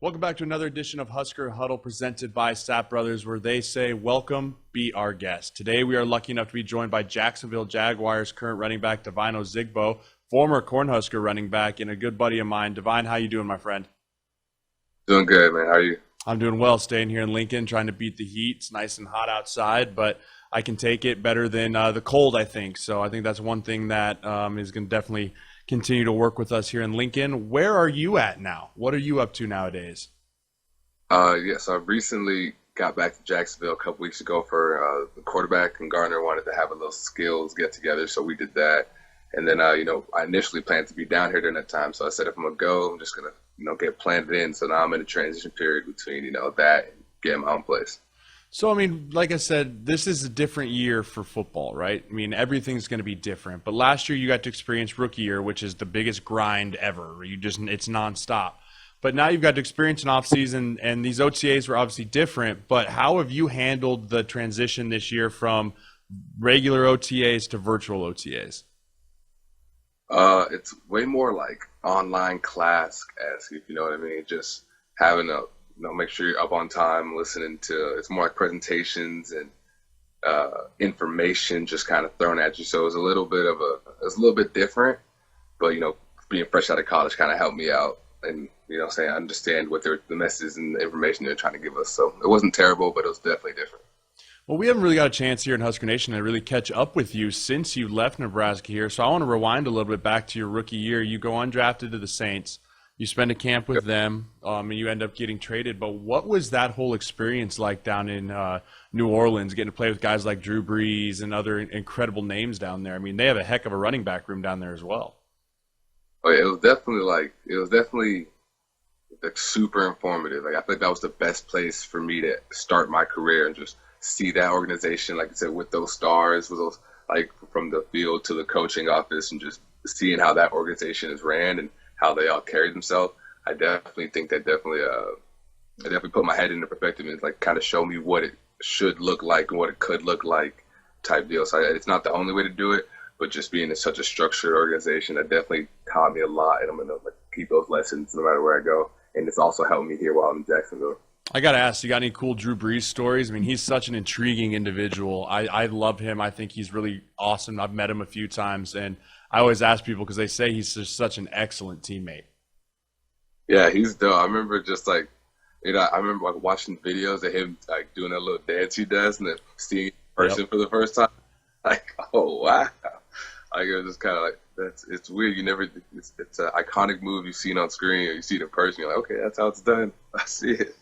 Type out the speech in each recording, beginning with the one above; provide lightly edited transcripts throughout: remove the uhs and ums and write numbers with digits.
Welcome back to another edition of Husker Huddle presented by Sapp Brothers, where they say, welcome, be our guest. Today we are lucky enough to be joined by Jacksonville Jaguars current running back Devine Ozigbo, former Cornhusker running back, and a good buddy of mine. Devine, how you doing, my friend? Doing good, man. How are you? I'm doing well, staying here in Lincoln, trying to beat the heat. It's nice and hot outside, but I can take it better than the cold, I think. So I think that's one thing that is going to definitely continue to work with us here in Lincoln. Where are you at now? What are you up to nowadays? Yes, I recently got back to Jacksonville a couple weeks ago for the quarterback, and Garner wanted to have a little skills get together, so we did that. And then, I initially planned to be down here during that time, so I said if I'm going to go, I'm just going to, get planted in. So now I'm in a transition period between, that and getting my own place. So, I mean, like I said, this is a different year for football, right? I mean, everything's going to be different. But last year you got to experience rookie year, which is the biggest grind ever. It's nonstop. But now you've got to experience an offseason, and these OTAs were obviously different. But how have you handled the transition this year from regular OTAs to virtual OTAs? It's way more like online class-esque, if you know what I mean. Just having a make sure you're up on time, listening to, it's more like presentations and information just kind of thrown at you. So it's a little bit different, but, being fresh out of college kind of helped me out and, I understand what the messages and the information they're trying to give us. So it wasn't terrible, but it was definitely different. Well, we haven't really got a chance here in Husker Nation to really catch up with you since you left Nebraska here. So I want to rewind a little bit back to your rookie year. You go undrafted to the Saints. You spend a camp with them, and you end up getting traded. But what was that whole experience like down in New Orleans, getting to play with guys like Drew Brees and other incredible names down there? I mean, they have a heck of a running back room down there as well. Oh, yeah, it was definitely like super informative. Like, I think that was the best place for me to start my career and just see that organization, like I said, with those stars, with those, like, from the field to the coaching office, and just seeing how that organization is ran and how they all carry themselves. I definitely think that I definitely put my head into perspective and like kind of show me what it should look like and what it could look like type deal. So it's not the only way to do it, but just being in such a structured organization, that definitely taught me a lot, and I'm going to keep those lessons no matter where I go. And it's also helped me here while I'm in Jacksonville. I got to ask, you got any cool Drew Brees stories? I mean, he's such an intriguing individual. I love him. I think he's really awesome. I've met him a few times, and I always ask people because they say he's just such an excellent teammate. Yeah, he's dope. I remember I remember watching videos of him like doing that little dance he does, and then seeing in person for the first time. Like, oh wow! Like, it was just kind of like it's weird. It's an iconic move you've seen on screen, or you see it in person. You're like, okay, that's how it's done. I see it.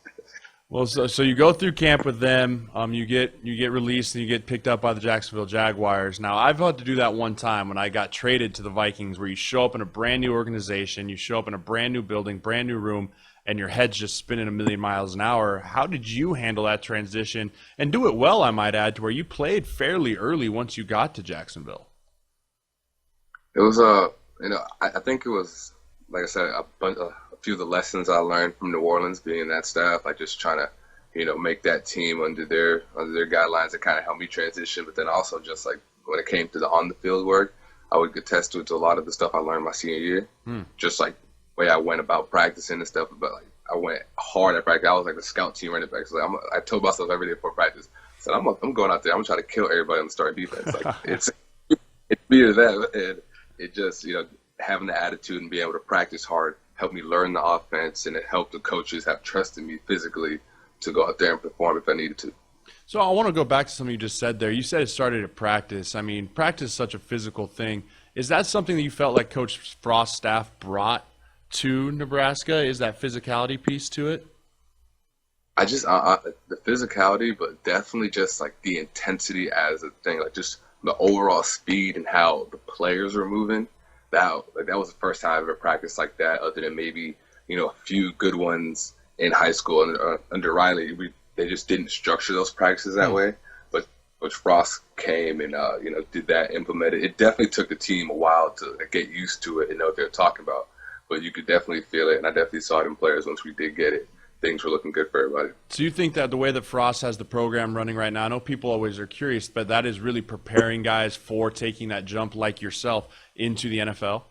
Well, so you go through camp with them, you get released, and you get picked up by the Jacksonville Jaguars. Now, I've had to do that one time when I got traded to the Vikings, where you show up in a brand new organization, you show up in a brand new building, brand new room, and your head's just spinning a million miles an hour. How did you handle that transition, and do it well, I might add, to where you played fairly early once you got to Jacksonville? It was I think it was, like I said, a few of the lessons I learned from New Orleans, being in that staff, like just trying to, make that team under their guidelines that kind of helped me transition. But then also just like when it came to the on the field work, I would attest to a lot of the stuff I learned my senior year. Just like the way I went about practicing and stuff. But like I went hard at practice. I was like the scout team running back. So like, I told myself every day before practice, I said I'm going out there. I'm gonna try to kill everybody on the starting defense. Like it's me or that, and it just having the attitude and being able to practice hard helped me learn the offense, and it helped the coaches have trust in me physically to go out there and perform if I needed to. So I want to go back to something you just said there. You said it started at practice. I mean, practice is such a physical thing. Is that something that you felt like Coach Frost's staff brought to Nebraska? Is that physicality piece to it? The physicality, but definitely just like the intensity as a thing, like just the overall speed and how the players were moving. That was the first time I ever practiced like that, other than maybe, a few good ones in high school. And under Riley, they just didn't structure those practices that way. But Coach Frost came and, did that, implemented. It definitely took the team a while to get used to it and know what they were talking about. But you could definitely feel it, and I definitely saw it in players once we did get it. Things were looking good for everybody. So you think that the way that Frost has the program running right now, I know people always are curious, but that is really preparing guys for taking that jump like yourself into the NFL?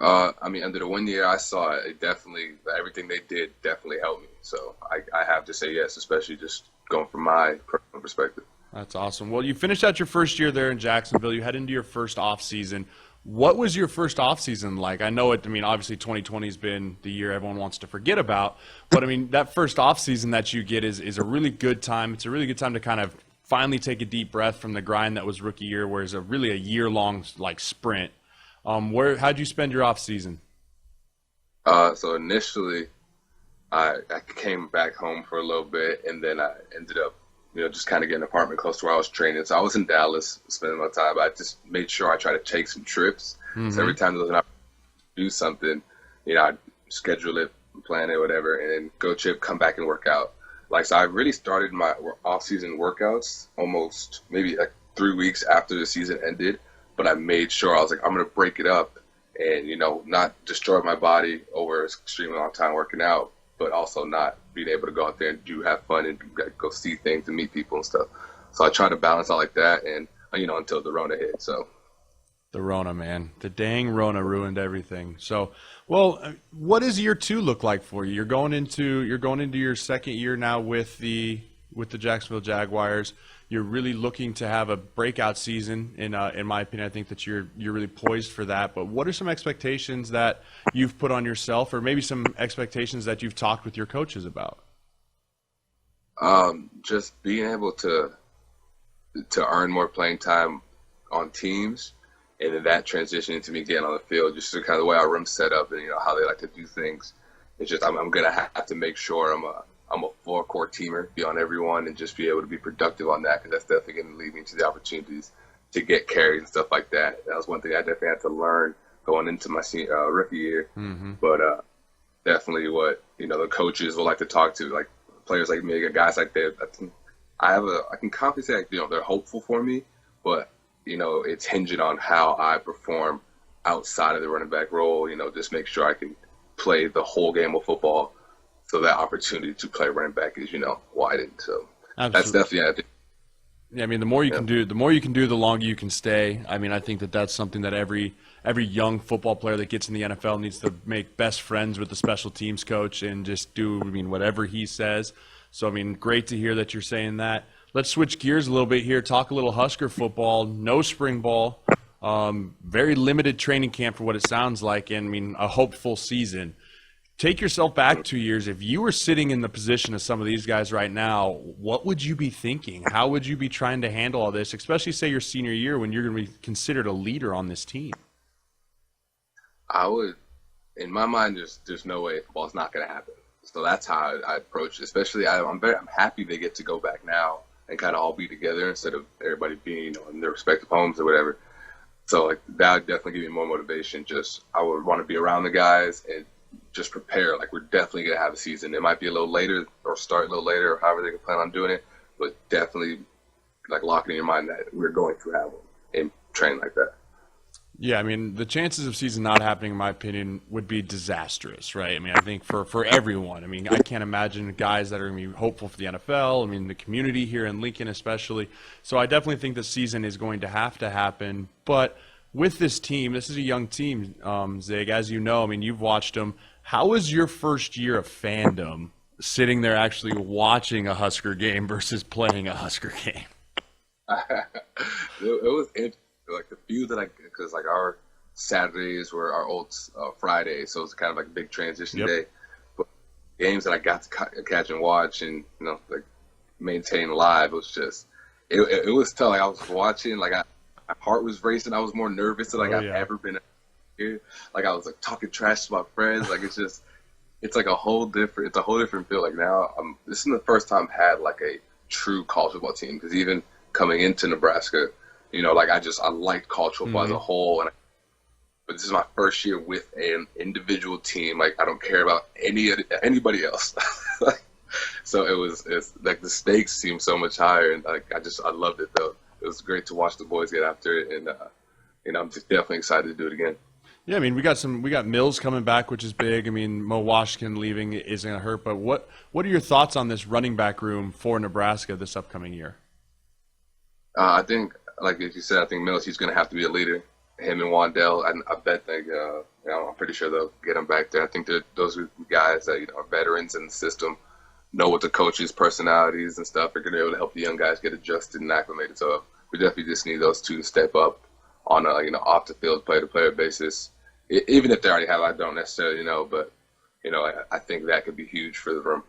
I mean, under the 1 year I saw it, definitely everything they did definitely helped me. So I have to say yes, especially just going from my personal perspective. That's awesome. Well, you finished out your first year there in Jacksonville. You head into your first off season. What was your first off season like? I know it. I mean, obviously 2020 has been the year everyone wants to forget about. But I mean, that first off season that you get is a really good time. It's a really good time to kind of finally take a deep breath from the grind that was rookie year, where it's a year long like sprint. How'd you spend your off season? So initially, I came back home for a little bit, and then I ended up, just kind of getting an apartment close to where I was training. So I was in Dallas spending my time. But I just made sure I try to take some trips. So every time there was an opportunity to do something, I'd schedule it, plan it, whatever, and then go trip, come back and work out. So I really started my off-season workouts almost maybe like 3 weeks after the season ended. But I made sure I was like, I'm going to break it up and, not destroy my body over an extremely long time working out, but also not being able to go out there and have fun and go see things and meet people and stuff. So I try to balance out like that, and until the Rona hit. So The Rona, man. The dang Rona ruined everything. So, well, what does year two look like for you? You're going into your second year now with the Jacksonville Jaguars. You're really looking to have a breakout season. In my opinion, I think that you're really poised for that. But what are some expectations that you've put on yourself, or maybe some expectations that you've talked with your coaches about? Just being able to earn more playing time on teams, and then that transitioning to me getting on the field, just kind of the way our room's set up and how they like to do things. It's just I'm gonna have to make sure I'm a full core teamer, be on everyone, and just be able to be productive on that, because that's definitely going to lead me to the opportunities to get carries and stuff like that. That was one thing I definitely had to learn going into my rookie year. But definitely what the coaches will like to talk to, like players like me, guys like that. I can confidently say they're hopeful for me, but it's hinging on how I perform outside of the running back role. Just make sure I can play the whole game of football. So that opportunity to play running back is, widened. So Absolutely. That's definitely, I think. Yeah, I mean, the more you can do, the longer you can stay. I mean, I think that that's something that every young football player that gets in the NFL needs to make best friends with the special teams coach and just do, whatever he says. So, great to hear that you're saying that. Let's switch gears a little bit here, talk a little Husker football. No spring ball, very limited training camp for what it sounds like, and, a hopeful season. Take yourself back 2 years. If you were sitting in the position of some of these guys right now, what would you be thinking? How would you be trying to handle all this, especially, say, your senior year when you're going to be considered a leader on this team? I would, in my mind, there's no way football's not going to happen. So that's how I approach it. Especially, I'm happy they get to go back now and kind of all be together instead of everybody being in their respective homes or whatever. So that would definitely give me more motivation. Just I would want to be around the guys and just prepare. We're definitely going to have a season. It might be a little later or start a little later or however they can plan on doing it, but definitely locking in your mind that we're going to have them and train like that. Yeah, the chances of season not happening, in my opinion, would be disastrous, right? I think for everyone. I can't imagine guys that are going to be hopeful for the NFL, the community here in Lincoln especially. So I definitely think the season is going to happen. But with this team, this is a young team, Zig, as you know. you've watched them. How was your first year of fandom, sitting there actually watching a Husker game versus playing a Husker game? It was interesting. The few that because our Saturdays were our old Fridays, so it was kind of a big transition day. But games that I got to catch and watch and maintain live, it was just it was tough. I was watching, my heart was racing. I was more nervous than I've ever been here. I was talking trash to my friends. It's a whole different feel. Now this is the first time I've had a true college football team, because even coming into Nebraska, I liked college football as a whole, but this is my first year with an individual team. I don't care about anybody else. So it's the stakes seem so much higher, and I loved it though. It was great to watch the boys get after it, and I'm just definitely excited to do it again. Yeah, we got Mills coming back, which is big. Mo Washington leaving isn't going to hurt, but what are your thoughts on this running back room for Nebraska this upcoming year? I think, like you said, I think Mills, he's going to have to be a leader, him and Wandell, I bet I'm pretty sure they'll get him back there. I think that those are guys that are veterans in the system, know what the coaches' personalities and stuff are going to be able to help the young guys get adjusted and acclimated. So we definitely just need those two to step up on a off the field player-to-player basis. Even if they already have, I don't necessarily know, but I think that could be huge for the room.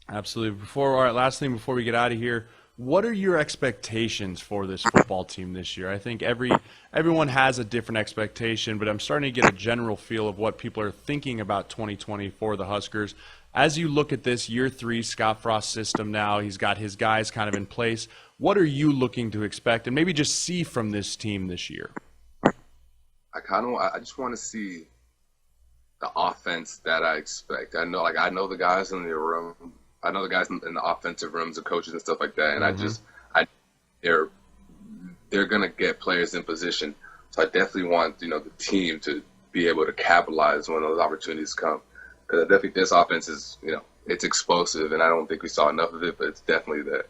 Absolutely. Last thing before we get out of here, what are your expectations for this football team this year? I think everyone has a different expectation, but I'm starting to get a general feel of what people are thinking about 2020 for the Huskers. As you look at this year 3 Scott Frost system now, he's got his guys kind of in place. What are you looking to expect and maybe just see from this team this year? I just want to see the offense that I expect. I know the guys in the room. I know the guys in the offensive rooms, the coaches and stuff like that, and they're gonna get players in position. So I definitely want the team to be able to capitalize when those opportunities come. Because I definitely this offense is it's explosive, and I don't think we saw enough of it, but it's definitely there.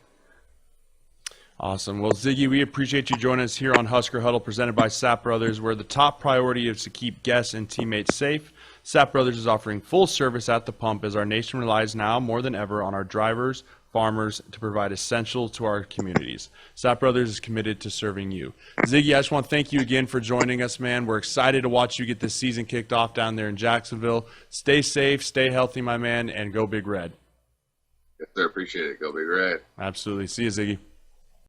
Awesome. Well, Ziggy, we appreciate you joining us here on Husker Huddle, presented by Sapp Brothers, where the top priority is to keep guests and teammates safe. Sapp Brothers is offering full service at the pump as our nation relies now more than ever on our drivers, farmers to provide essentials to our communities. Sapp Brothers is committed to serving you. Ziggy, I just want to thank you again for joining us, man. We're excited to watch you get this season kicked off down there in Jacksonville. Stay safe, stay healthy, my man, and go Big Red. Yes, sir. Appreciate it. Go Big Red. Absolutely. See you, Ziggy.